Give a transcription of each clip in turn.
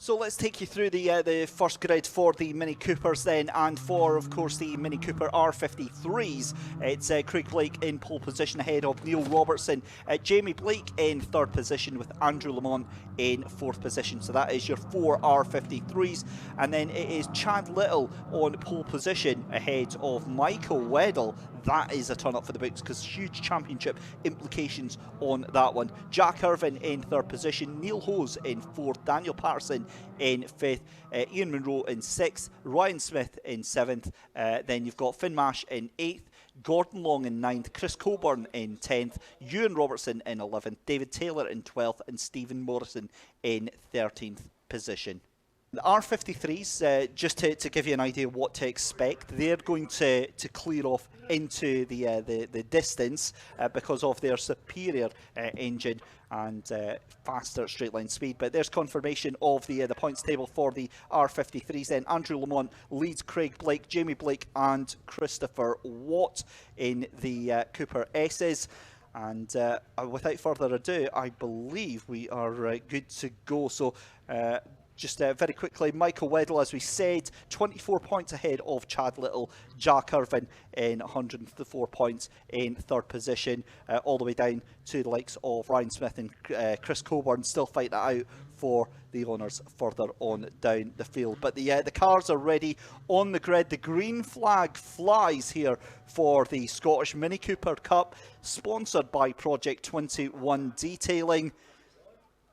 So let's take you through the first grid for the Mini Coopers then, and for, of course, the Mini Cooper R53s. It's Craig Blake in pole position ahead of Neil Robertson. Jamie Blake in third position with Andrew Lamont in fourth position. So that is your 4 R53s. And then it is Chad Little on pole position ahead of Michael Weddle. That is a turn up for the books because huge championship implications on that one. Jack Irvin in third position, Neil Hose in fourth, Daniel Patterson in fifth, Ian Munro in sixth, Ryan Smith in seventh, then you've got Finn Mash in eighth, Gordon Long in ninth, Chris Coburn in 10th, Ewan Robertson in 11th, David Taylor in 12th, and Stephen Morrison in 13th position. The R53s, just to give you an idea what to expect, they're going to clear off into the distance because of their superior engine and faster straight line speed. But there's confirmation of the points table for the R53s then. Andrew Lamont leads Craig Blake, Jamie Blake and Christopher Watt in the Cooper S's. And without further ado, I believe we are good to go. So just very quickly, Michael Weddle, as we said, 24 points ahead of Chad Little. Jack Irvin in 104 points in third position, all the way down to the likes of Ryan Smith and Chris Coburn, still fighting it out for the honours further on down the field. But the cars are ready on the grid. The green flag flies here for the Scottish Mini Cooper Cup, sponsored by Project 21 Detailing.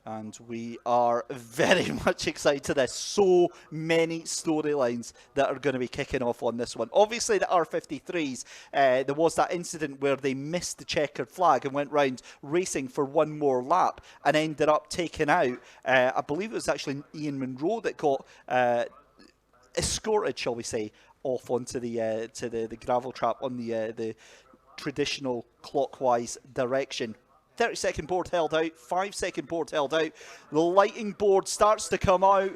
And we are very much excited. There's so many storylines that are going to be kicking off on this one. Obviously, the R53s, there was that incident where they missed the checkered flag and went round racing for one more lap and ended up taking out, I believe it was actually Ian Munro that got escorted, shall we say, off onto the gravel trap on the traditional clockwise direction. 30-second board held out, 5-second board held out. The lighting board starts to come out.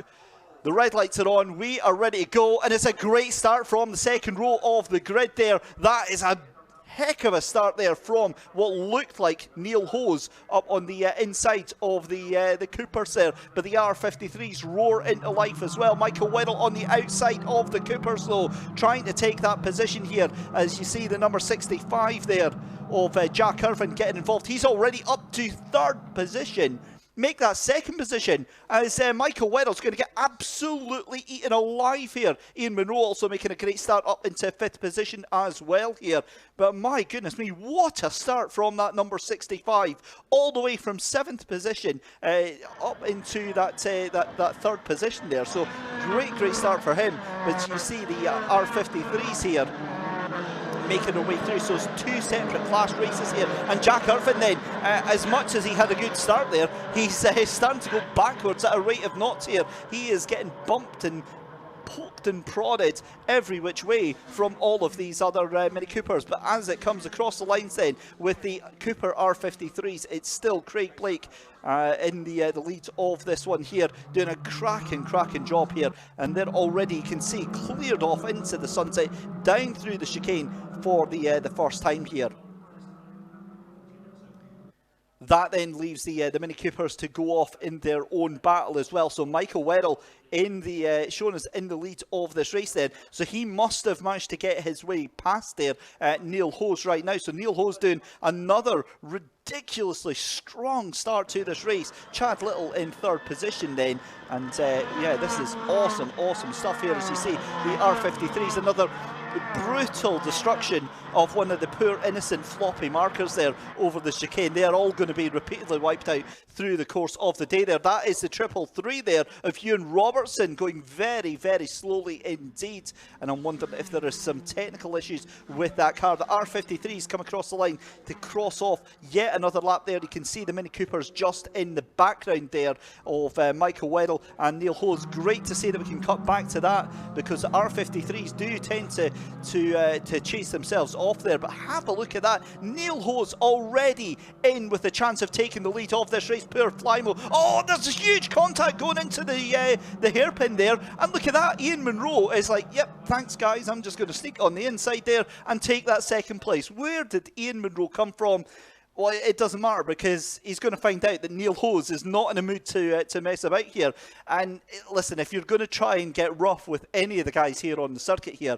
The red lights are on. We are ready to go. And it's a great start from the second row of the grid there. That is a heck of a start there from what looked like Neil Hose up on the inside of the Coopers there. But the R53s roar into life as well. Michael Weddle on the outside of the Coopers though, trying to take that position here. As you see the number 65 there of Jack Irvin getting involved. He's already up to third position. Make that second position as Michael Weddle's going to get absolutely eaten alive here. Ian Munro also making a great start up into fifth position as well here. But my goodness me, what a start from that number 65, all the way from seventh position up into that third position there. So great start for him. But you see the R53s here making their way through, so it's two separate class races here. And Jack Irvin then, as much as he had a good start there, he's starting to go backwards at a rate of knots here. He is getting bumped and poked and prodded every which way from all of these other Mini Coopers. But as it comes across the lines then with the Cooper R53s, it's still Craig Blake in the lead of this one here, doing a cracking job here. And they're already, you can see, cleared off into the sunset, down through the chicane for the first time here. That then leaves the Mini Coopers to go off in their own battle as well. So Michael Weddle in the shown as in the lead of this race then. So he must have managed to get his way past there Neil Hose right now. So Neil Hose doing another ridiculously strong start to this race. Chad Little in third position then. And yeah, this is awesome stuff here as you see. The R53s, another brutal destruction of one of the poor innocent floppy markers there over the chicane. They are all going to be repeatedly wiped out through the course of the day there. That is the 333 there of Ewan Robertson going very, very slowly indeed. And I'm wondering if there are some technical issues with that car. The R53's come across the line to cross off yet another lap there. You can see the Mini Coopers just in the background there of Michael Weddle and Neil Hose. Great to see that we can cut back to that, because the R53s do tend to chase themselves off there. But have a look at that. Neil Hose already in with the chance of taking the lead of this race. Poor Flymo. Oh, there's a huge contact going into the hairpin there. And look at that. Ian Munro is like, yep, thanks guys. I'm just going to sneak on the inside there and take that second place. Where did Ian Munro come from? Well, it doesn't matter, because he's going to find out that Neil Hose is not in a mood to mess about here. And listen, if you're going to try and get rough with any of the guys here on the circuit here,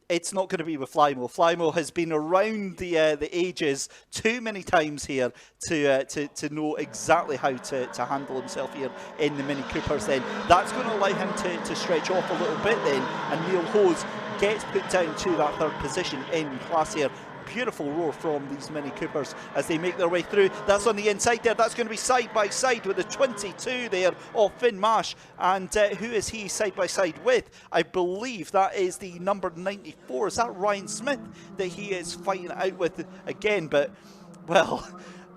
it's not going to be with Flymo. Flymo has been around the ages too many times here to know exactly how to handle himself here in the Mini Coopers then. That's going to allow him to stretch off a little bit then, and Neil Hose gets put down to that third position in class here. Beautiful roar from these Mini Coopers as they make their way through. That's on the inside there. That's going to be side by side with the 22 there of Finn Mash. And who is he side by side with? I believe that is the number 94. Is that Ryan Smith that he is fighting out with again? But, well,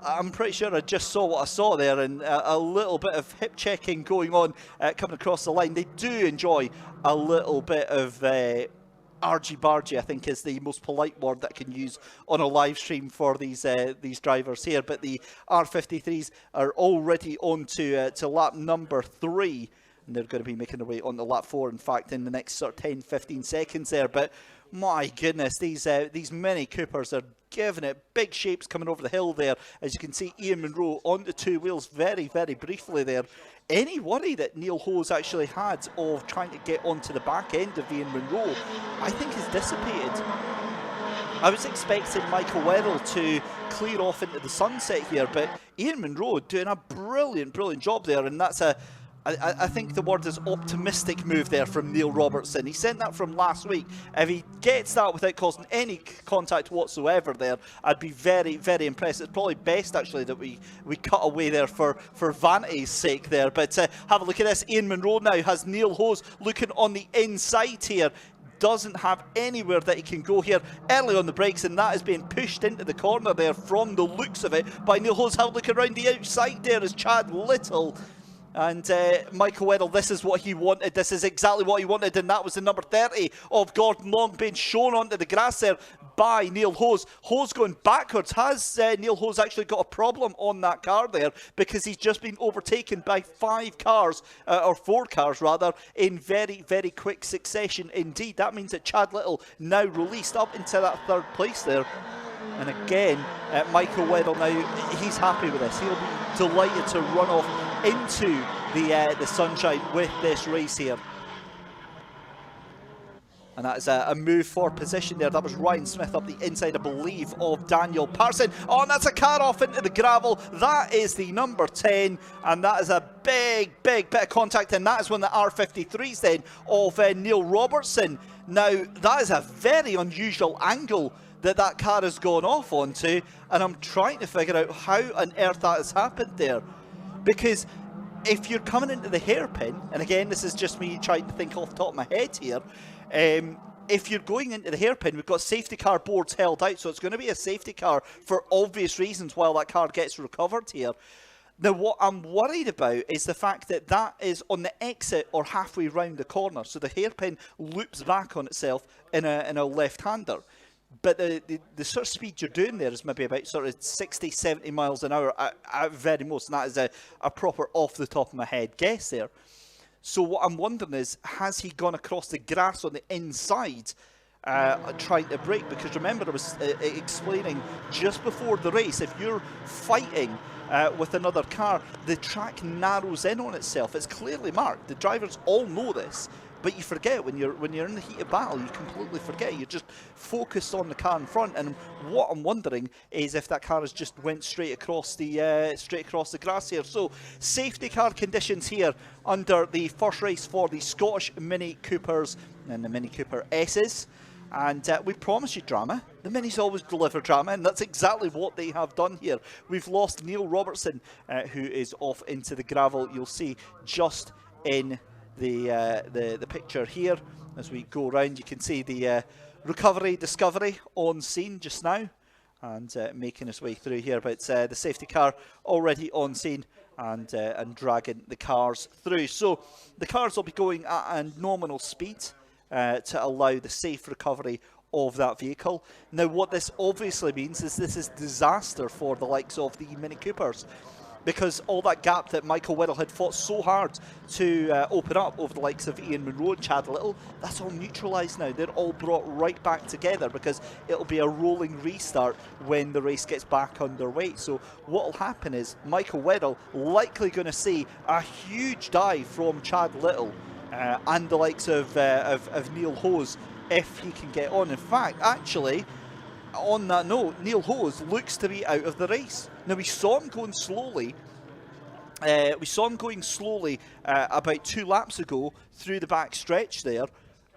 I'm pretty sure I just saw what I saw there, and a little bit of hip checking going on coming across the line. They do enjoy a little bit of argy-bargy, I think, is the most polite word that I can use on a live stream for these drivers here. But the R53s are already on to lap number 3, and they're going to be making their way on to lap 4, in fact, in the next sort of 10-15 seconds there. But my goodness, these Mini Coopers are giving it big shapes coming over the hill there. As you can see, Ian Munro on the 2 wheels very, very briefly there. Any worry that Neil Hose actually had of trying to get onto the back end of Ian Munro, I think is dissipated. I was expecting Michael Weddle to clear off into the sunset here, but Ian Munro doing a brilliant, brilliant job there, and that's I think the word is optimistic move there from Neil Robertson. He sent that from last week. If he gets that without causing any contact whatsoever there, I'd be very, very impressed. It's probably best, actually, that we cut away there for vanity's sake there. But have a look at this. Ian Munro now has Neil Hose looking on the inside here. Doesn't have anywhere that he can go here early on the brakes, and that is being pushed into the corner there from the looks of it by Neil Hose. Have a look around the outside there as Chad Little and Michael Weddle. This is what he wanted. This is exactly what he wanted, and that was the number 30 of Gordon Long being shown onto the grass there by Neil Hose. Hose going backwards. Has Neil Hose actually got a problem on that car there, because he's just been overtaken by 5 cars, or 4 cars rather, in very, very quick succession indeed. That means that Chad Little now released up into that 3rd place there. And again, Michael Weddle now, he's happy with this. He'll be delighted to run off into the sunshine with this race here. And that is a move for position there. That was Ryan Smith up the inside, I believe, of Daniel Parson. Oh, and that's a car off into the gravel. That is the number 10, and that is a big, big bit of contact, and that is one of the R53s then of Neil Robertson. Now, that is a very unusual angle that car has gone off onto, and I'm trying to figure out how on earth that has happened there. Because if you're coming into the hairpin, and again, this is just me trying to think off the top of my head here, if you're going into the hairpin, we've got safety car boards held out, so it's going to be a safety car for obvious reasons while that car gets recovered here. Now, what I'm worried about is the fact that that is on the exit or halfway round the corner, so the hairpin loops back on itself in a left-hander. But the sort of speed you're doing there is maybe about sort of 60, 70 miles an hour at very most, and that is a proper off-the-top-of-my-head guess there. So what I'm wondering is, has he gone across the grass on the inside trying to brake? Because remember, I was explaining just before the race, if you're fighting with another car, the track narrows in on itself. It's clearly marked. The drivers all know this. But you forget when you're in the heat of battle. You completely forget. You're just focused on the car in front. And what I'm wondering is if that car has just went straight across the grass here. So safety car conditions here under the first race for the Scottish Mini Coopers and the Mini Cooper S's. And we promise you drama. The minis always deliver drama, and that's exactly what they have done here. We've lost Neil Robertson, who is off into the gravel. You'll see just in the picture here as we go around. You can see the recovery discovery on scene just now, and making his way through here. But the safety car already on scene and dragging the cars through. So the cars will be going at a nominal speed to allow the safe recovery of that vehicle. Now, what this obviously means is this is disaster for the likes of the Mini Coopers, because all that gap that Michael Whittle had fought so hard to open up over the likes of Ian Munro and Chad Little, that's all neutralised now. They're all brought right back together because it'll be a rolling restart when the race gets back underway. So what will happen is Michael Whittle likely going to see a huge dive from Chad Little and the likes of Neil Hose if he can get on. In fact, actually, on that note, Neil Hose looks to be out of the race. Now, we saw him going slowly. About 2 laps ago through the back stretch there,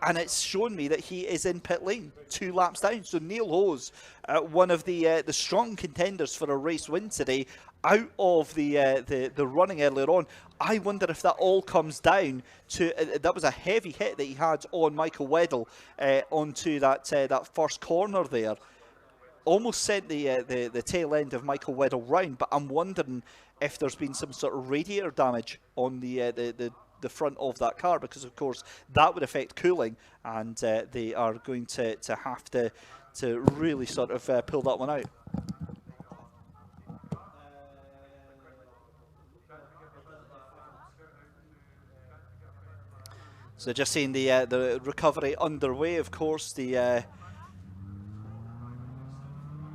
and it's shown me that he is in pit lane 2 laps down. So Neil Hose, one of the strong contenders for a race win today, out of the running earlier on. I wonder if that all comes down to that was a heavy hit that he had on Michael Weddle onto that first corner there. Almost sent the tail end of Michael Weddle round, but I'm wondering if there's been some sort of radiator damage on the front of that car, because of course that would affect cooling, and they are going to have to really sort of pull that one out. So just seeing the recovery underway, of course, the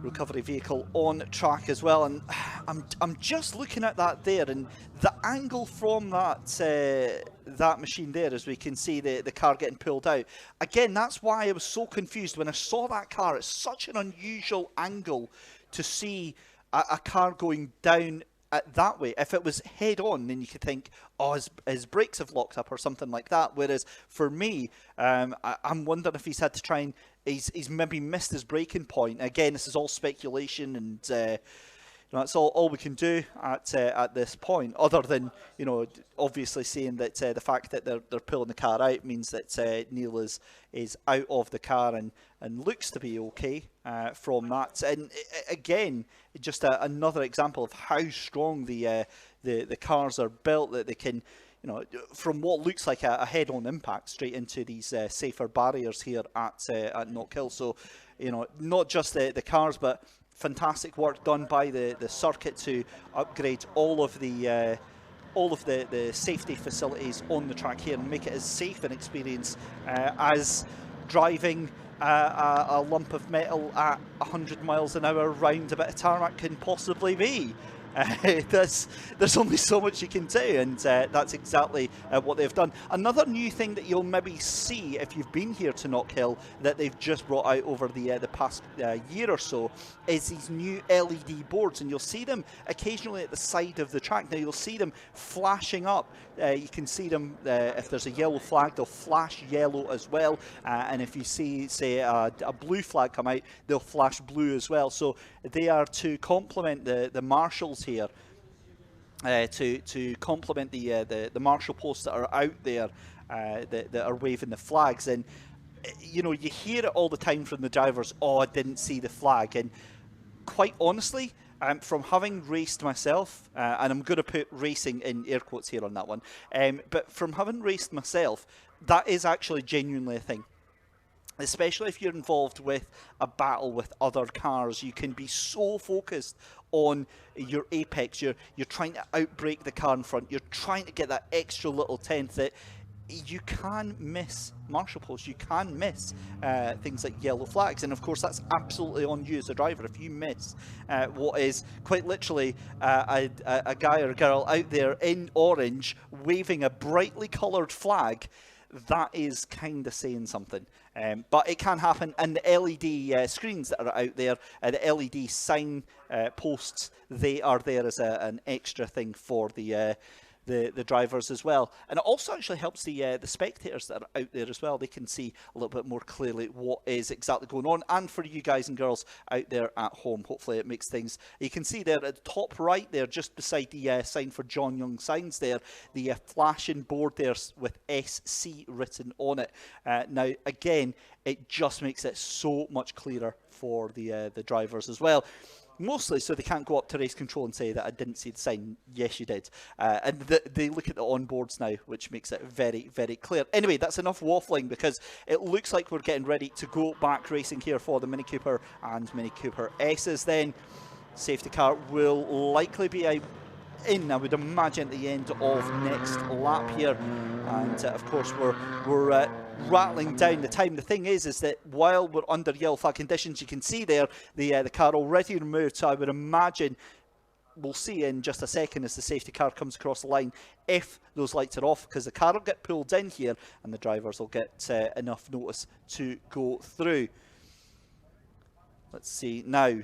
recovery vehicle on track as well, and I'm just looking at that there, and the angle from that machine there, as we can see the car getting pulled out. Again, that's why I was so confused when I saw that car. It's such an unusual angle to see a car going down that way. If it was head on, then you could think, oh, his brakes have locked up or something like that. Whereas for me, I'm wondering if he's had to try and he's maybe missed his braking point. Again, this is all speculation, and that's all we can do at this point, other than obviously saying that the fact that they're pulling the car out means that Neil is out of the car and looks to be okay from that. And again, just another example of how strong the cars are built, that they can, from what looks like a head-on impact straight into these safer barriers here at Knockhill. So, not just the cars, but fantastic work done by the circuit to upgrade all of the safety facilities on the track here and make it as safe an experience as driving a lump of metal at 100 miles an hour round a bit of tarmac can possibly be. There's only so much you can do, and that's exactly what they've done. Another new thing that you'll maybe see if you've been here to Knockhill that they've just brought out over the past year or so is these new LED boards, and you'll see them occasionally at the side of the track. Now, you'll see them flashing up. You can see them, if there's a yellow flag, they'll flash yellow as well, and if you see, say, a blue flag come out, they'll flash blue as well. So they are to complement the marshals here, to complement the marshal posts that are out there that are waving the flags. And you hear it all the time from the drivers, oh, I didn't see the flag. And quite honestly, from having raced myself, and I'm going to put racing in air quotes here on that one, but from having raced myself, that is actually genuinely a thing. Especially if you're involved with a battle with other cars, you can be so focused on your apex. You're trying to outbrake the car in front. You're trying to get that extra little tenth that you can miss marshal posts. You can miss things like yellow flags, and of course that's absolutely on you as a driver. If you miss what is quite literally a guy or a girl out there in orange waving a brightly coloured flag, that is kind of saying something. But it can happen, and the LED screens that are out there, the LED sign posts, they are there as an extra thing for the the drivers as well. And it also actually helps the spectators that are out there as well. They can see a little bit more clearly what is exactly going on. And for you guys and girls out there at home, hopefully it makes things... You can see there at the top right there, just beside the sign for John Young Signs there, the flashing board there with SC written on it. Now, again, it just makes it so much clearer for the drivers as well. Mostly so they can't go up to race control and say that I didn't see the sign. Yes, you did. And they look at the onboards now, which makes it very, very clear. Anyway, that's enough waffling, because it looks like we're getting ready to go back racing here for the Mini Cooper and Mini Cooper S's then. Safety car will likely be out in, I would imagine, at the end of next lap here. And of course we're rattling down the time. The thing is that while we're under yellow flag conditions, you can see there the car already removed, so I would imagine we'll see in just a second as the safety car comes across the line if those lights are off, because the car will get pulled in here and the drivers will get enough notice to go through. Let's see now.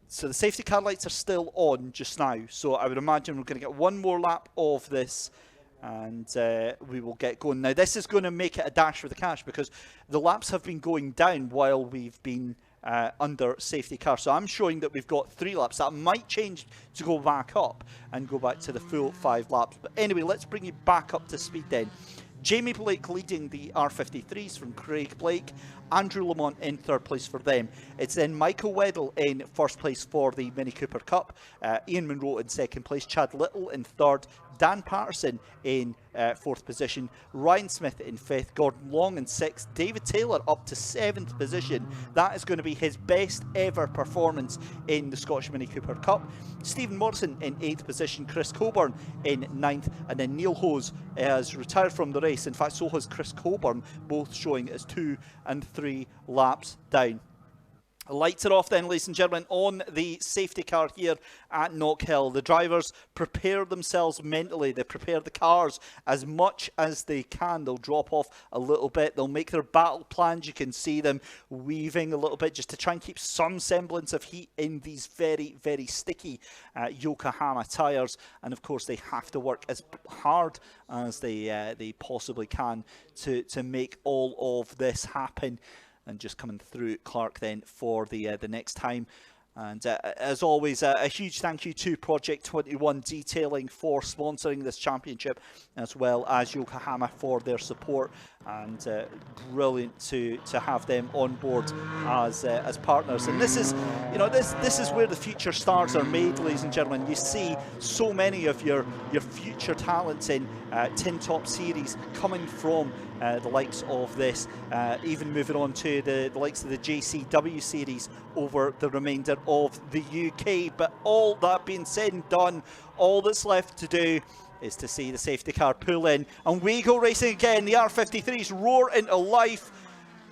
So the safety car lights are still on just now, so I would imagine we're going to get one more lap of this and we will get going. Now this is going to make it a dash for the cash, because the laps have been going down while we've been under safety car. So I'm showing that we've got 3 laps. That might change to go back up and go back to the full 5 laps. But anyway, let's bring you back up to speed then. Jamie Blake leading the R53s from Craig Blake. Andrew Lamont in 3rd place for them. It's then Michael Weddle in 1st place for the Mini Cooper Cup. Ian Munro in 2nd place. Chad Little in 3rd. Dan Patterson in 4th position. Ryan Smith in 5th. Gordon Long in 6th. David Taylor up to 7th position. That is going to be his best ever performance in the Scottish Mini Cooper Cup. Stephen Morrison in 8th position. Chris Coburn in 9th. And then Neil Hose has retired from the race. In fact, so has Chris Coburn, both showing as 2 and 3 laps down. Lights are off then, ladies and gentlemen, on the safety car here at Knockhill. The drivers prepare themselves mentally. They prepare the cars as much as they can. They'll drop off a little bit. They'll make their battle plans. You can see them weaving a little bit just to try and keep some semblance of heat in these very, very sticky Yokohama tyres. And of course, they have to work as hard as they possibly can to make all of this happen. And just coming through Clark then for the next time. And as always, a huge thank you to Project 21 Detailing for sponsoring this championship, as well as Yokohama for their support. And brilliant to have them on board as partners. And this is, you know, this is where the future stars are made, ladies and gentlemen. You see so many of your future talents in Tin Top Series coming from the likes of this, even moving on to the likes of the JCW Series over the remainder of the UK. But all that being said and done, all that's left to do is to see the safety car pull in, and we go racing again. The R53s roar into life,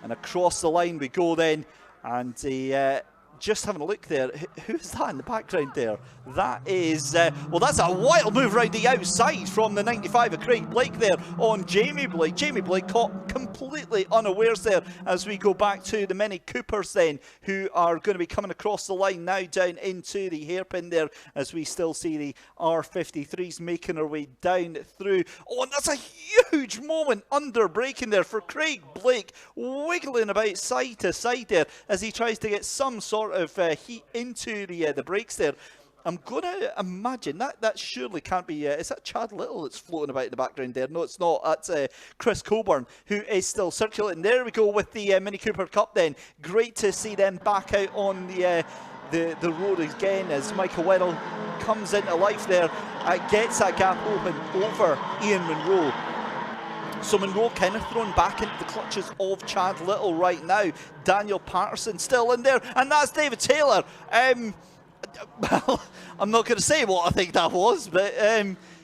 and across the line we go then. And just having a look there, who's that in the background there? That is, well, that's a wild move around the outside from the 95 of Craig Blake there on Jamie Blake. Jamie Blake caught completely unawares there as we go back to the Mini Coopers then, who are going to be coming across the line now down into the hairpin there, as we still see the R53s making their way down through. Oh, and that's a huge moment under braking there for Craig Blake, wiggling about side to side there as he tries to get some sort of heat into the brakes there. I'm going to imagine that surely can't be... is that Chad Little that's floating about in the background there? No, it's not. That's Chris Coburn, who is still circulating. There we go with the Mini Cooper Cup then. Great to see them back out on the road again as Michael Weddle comes into life there. Gets that gap open over Ian Munro. So Munro kind of thrown back into the clutches of Chad Little right now. Daniel Patterson still in there, and that's David Taylor. Well, I'm not going to say what I think that was, but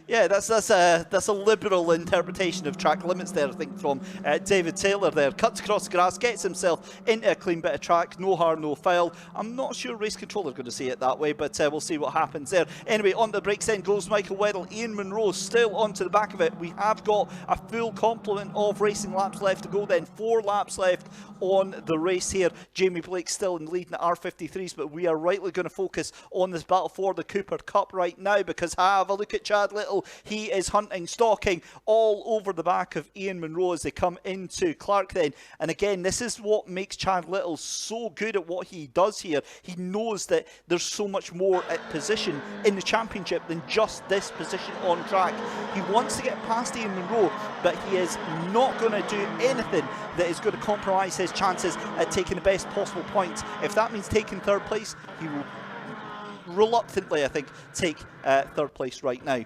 yeah, that's a liberal interpretation of track limits there, I think, from David Taylor there. Cuts across the grass, gets himself into a clean bit of track, no harm, no foul. I'm not sure race control are going to see it that way, but we'll see what happens there. Anyway, on the brakes then goes Michael Weddle. Ian Munro still onto the back of it. We have got a full complement of racing laps left to go then. 4 laps left on the race here. Jamie Blake still in the lead in the R53s, but we are rightly going to focus on this battle for the Cooper Cup right now, because have a look at Chad Little Little, he is hunting, stalking all over the back of Ian Munro as they come into Clark then. And again, this is what makes Chad Little so good at what he does here. He knows that there's so much more at position in the championship than just this position on track. He wants to get past Ian Munro, but he is not going to do anything that is going to compromise his chances at taking the best possible points. If that means taking third place, he will reluctantly, I think, take third place right now.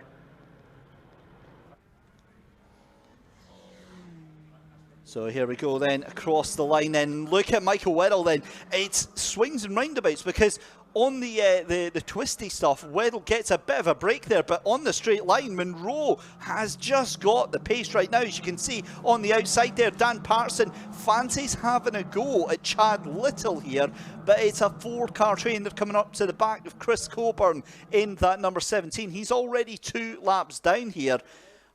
So here we go then, across the line then. Look at Michael Weddle then. It's swings and roundabouts because on the twisty stuff, Weddle gets a bit of a break there, but on the straight line, Munro has just got the pace right now. As you can see on the outside there, Dan Patterson fancies having a go at Chad Little here, but it's a 4-car train. They're coming up to the back of Chris Coburn in that number 17. He's already 2 laps down here.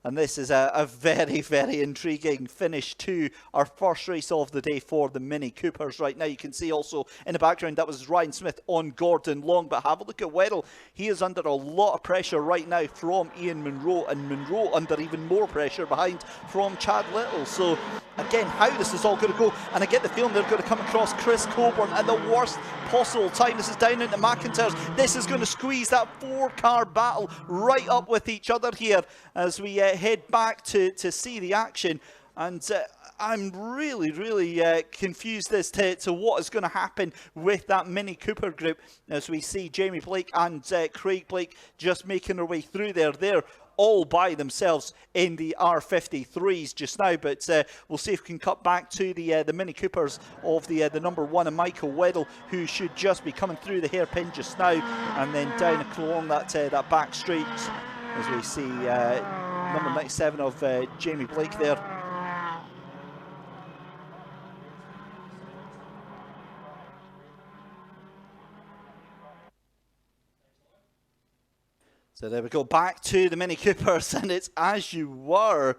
And this is a very, very intriguing finish to our first race of the day for the Mini Coopers. Right now you can see also in the background that was Ryan Smith on Gordon Long. But have a look at Weddle. He is under a lot of pressure right now from Ian Munro, and Munro under even more pressure behind from Chad Little. So again, how this is all going to go, and I get the feeling they're going to come across Chris Coburn at the worst possible time. This is down into McIntyre's. This is going to squeeze that 4-car battle right up with each other here as we head back to see the action. And I'm really confused as to what is going to happen with that Mini Cooper group as we see Jamie Blake and Craig Blake just making their way through there. They're all by themselves in the R53s just now, but we'll see if we can cut back to the Mini Coopers of the number 1 and Michael Weddle, who should just be coming through the hairpin just now, and then down along that back straight as we see number 97 of Jamie Blake there. So there we go, back to the Mini Coopers, and it's as you were.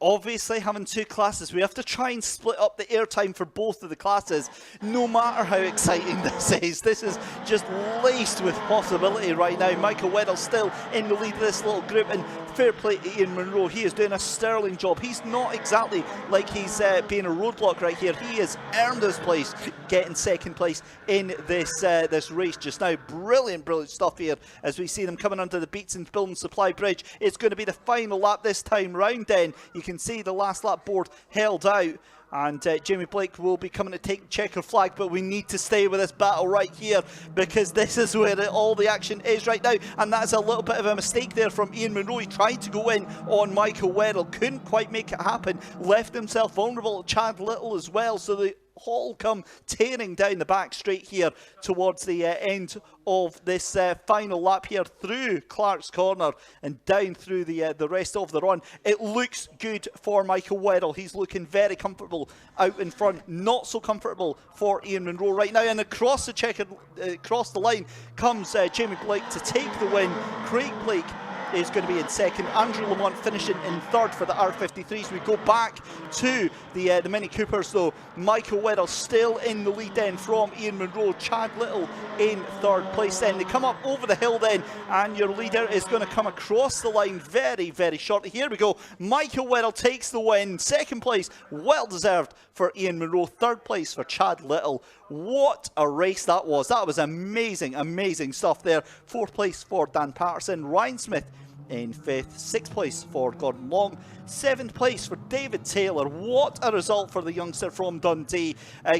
Obviously, having 2 classes, we have to try and split up the airtime for both of the classes, no matter how exciting this is. This is just laced with possibility right now. Michael Weddle still in the lead of this little group, and fair play to Ian Munro. He is doing a sterling job. He's not exactly like he's being a roadblock right here. He has earned his place, getting 2nd place in this race just now. Brilliant stuff here as we see them coming under the Beatson Building Supply Bridge. It's going to be the final lap this time round then. You can see the last lap board held out, and Jamie Blake will be coming to take the checker flag, but we need to stay with this battle right here because this is where all the action is right now, and that's a little bit of a mistake there from Ian Munro. He tried to go in on Michael Weddle, couldn't quite make it happen, left himself vulnerable to Chad Little as well, so they all come tearing down the back straight here towards the end of this final lap here through Clark's Corner and down through the rest of the run. It looks good for Michael Weddle. He's looking very comfortable out in front. Not so comfortable for Ian Munro right now. And across the line comes Jamie Blake to take the win. Craig Blake is going to be in 2nd. Andrew Lamont finishing in 3rd for the R53s. We go back to the Mini Coopers though. Michael Weddle still in the lead then from Ian Munro. Chad Little in 3rd place then. They come up over the hill then, and your leader is going to come across the line very shortly. Here we go. Michael Weddle takes the win. 2nd place, well deserved for Ian Munro. 3rd place for Chad Little. What a race that was. That was amazing stuff there. 4th place for Dan Patterson. Ryan Smith in 5th. 6th place for Gordon Long. 7th place for David Taylor. What a result for the youngster from Dundee,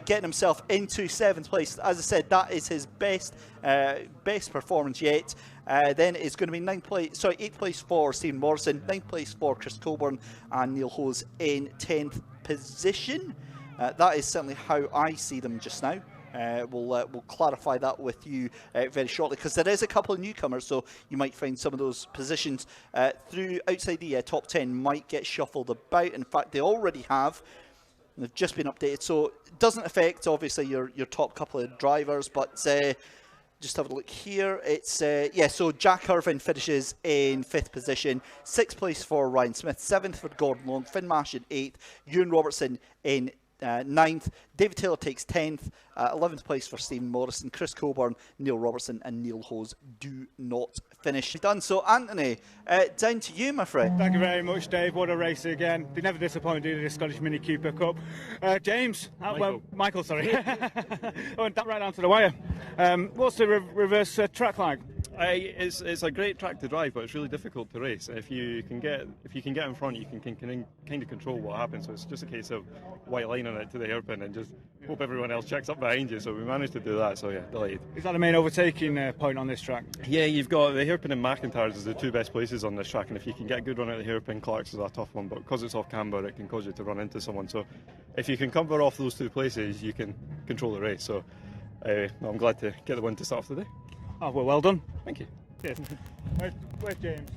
getting himself into 7th place. As I said, that is his best performance yet. Then it's going to be 8th place for Stephen Morrison, 9th place for Chris Coburn, and Neil Hose in 10th position. That is certainly how I see them just now. We'll clarify that with you very shortly, because there is a couple of newcomers, so you might find some of those positions through outside the top 10 might get shuffled about. In fact, they already have. They've just been updated, so it doesn't affect obviously your top couple of drivers, but just have a look here. It's so Jack Irvin finishes in 5th position, 6th place for Ryan Smith, 7th for Gordon Long, Finn Mash in 8th, Ewan Robertson in 9th. David Taylor takes 10th. 11th place for Stephen Morrison. Chris Coburn, Neil Robertson and Neil Hose do not finish. Done. So, Anthony, down to you, my friend. Thank you very much, Dave. What a race again. They never disappoint, do they, the Scottish Mini Cooper Cup. James, Michael, sorry. I went right down to the wire. What's the reverse track like? It's a great track to drive, but it's really difficult to race. If you can get in front, you can kind of control what happens. So it's just a case of white lining it to the hairpin and just hope everyone else checks up behind you. So we managed to do that. So yeah, delighted. Is that the main overtaking point on this track? Yeah, you've got the hairpin and McIntyre's is the two best places on this track, and if you can get a good run at the hairpin, Clark's is a tough one, but because it's off camber, it can cause you to run into someone. So if you can cover off those two places, you can control the race. So I'm glad to get the win to start off today. Oh, well done. Thank you. Cheers. Where's James?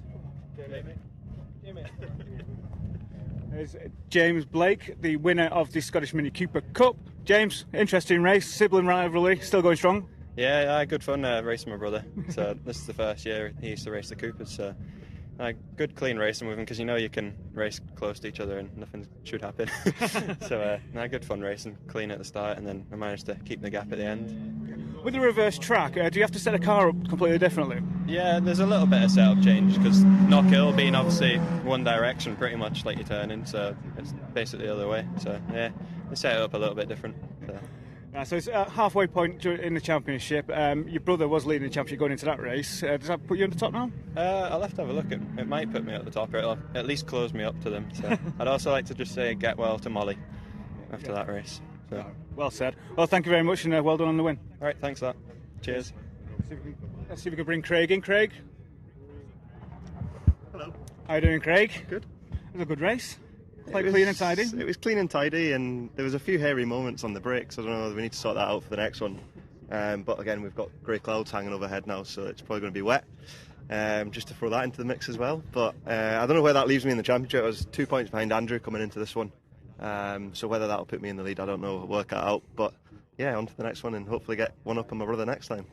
There's James Blake, the winner of the Scottish Mini Cooper Cup. James, interesting race, sibling rivalry, still going strong? Yeah, good fun racing my brother. So this is the first year he used to race the Coopers. So good clean racing with him, because you can race close to each other and nothing should happen. So good fun racing, clean at the start, and then I managed to keep the gap at the end. With the reverse track, do you have to set a car up completely differently? Yeah, there's a little bit of setup change, because Knockhill being obviously one direction pretty much like you turn in, so it's basically the other way. So yeah, they set it up a little bit different. So it's a halfway point in the championship. Your brother was leading the championship going into that race. Does that put you on the top now? I'll have to have a look. It might put me at the top, or it'll at least close me up to them. So I'd also like to just say get well to Molly after that race. So. Well said. Well, thank you very much, and well done on the win. All right, thanks for that. Cheers. Let's see if we can bring Craig in. Craig. Hello. How are you doing, Craig? Good. It was a good race. Quite clean and tidy. It was clean and tidy, and there was a few hairy moments on the brakes. I don't know, we need to sort that out for the next one. But again, we've got grey clouds hanging overhead now, so it's probably going to be wet. Just to throw that into the mix as well. But I don't know where that leaves me in the championship. I was 2 points behind Andrew coming into this one. So whether that'll put me in the lead, I don't know. I'll work that out. But yeah, on to the next one and hopefully get one up on my brother next time.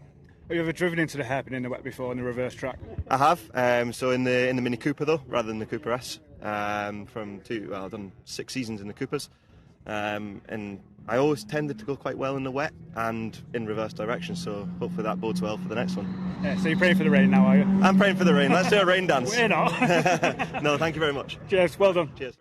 Have you ever driven into the hairpin in the wet before on the reverse track? I have. So in the Mini Cooper though, rather than the Cooper S. I've done 6 seasons in the Coopers. And I always tended to go quite well in the wet and in reverse direction. So hopefully that bodes well for the next one. Yeah, so you're praying for the rain now, are you? I'm praying for the rain. Let's do a rain dance. We're not. No, thank you very much. Cheers. Well done. Cheers.